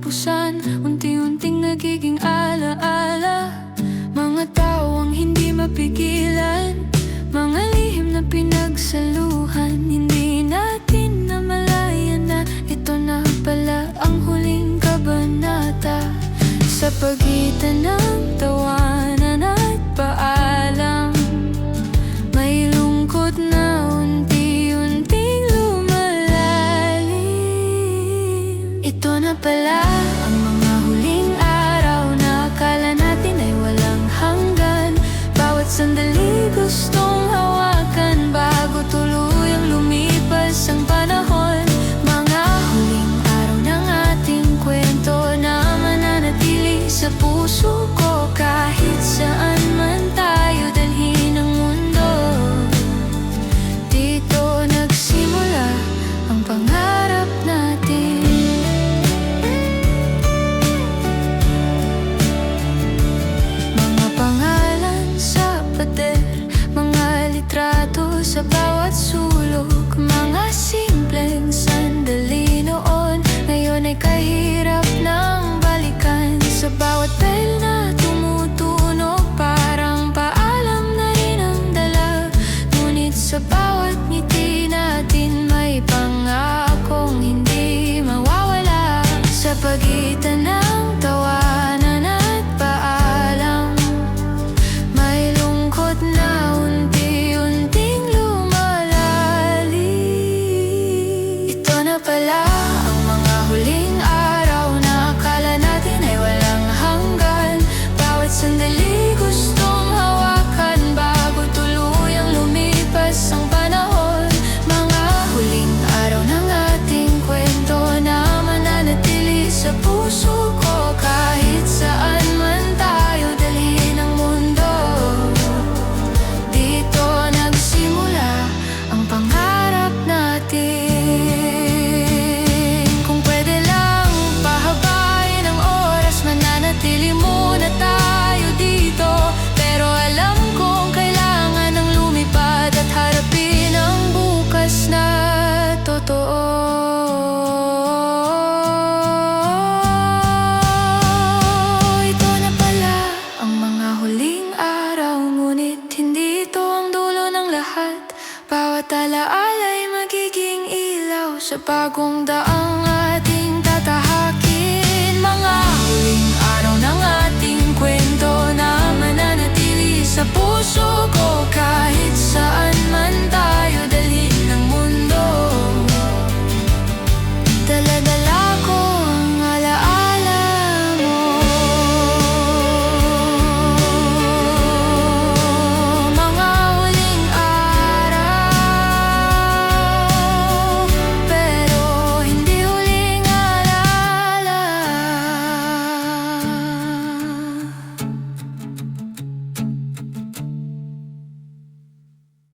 katapusan, unti-unting nagiging alaala. Mga tao ang hindi mapigilan, mga lihim na pinagsaluhan. Hindi natin namalayan na ito na pala ang huling kabanata. Sa pagitan ng tawanan at paalam, may lungkot na unti-unting lumalalim. Ito na pala ang mga huling araw na akala natin ay walang hanggan. Bawat sandali gustong hawakan bago tuluyang lumipas ang panahon. Mga huling araw ng ating kwento na mananatili sa puso ko. Kahit saan man tayo dalhin ang mundo, dito nagsimula ang pangarap natin. Mga pangalan sa pader, mga litrato sa bawat sulok. Mga simpleng sandali noon, ngayon ay kahirap ng balikan. Sa bawat bell na tumutunog, parang paalam na rin ang dala. Ngunit sa bawat ngiti natin, may pangakong hindi mawawala. Sa pagitan ng tawanan at paalam, may lungkot na unti-unting lumalalim. Ito na pala ang mga huling araw na akala natin ay walang hanggan. Bawat sandali gustong hawakan bago tuluyang lumipas ang panahon. Mga huling araw ng ating kwento na mananatili sa puso ko. Kahit saan man tayo dalhin ang mundo, dito nagsimula ang pangarap natin. Kung pwede lang pahabain ang oras, mananatili muna tayo dito. Pero alam kong kailangan ng lumipad at harapin ang bukas na totoo. Ito na pala ang mga huling araw, ngunit hindi ito ang dulo ng lahat. Bawat alaala ay magiging ilaw sa bagong daang ating tatahakin. Mga huling araw ng ating kwento na mananatili sa puso ko.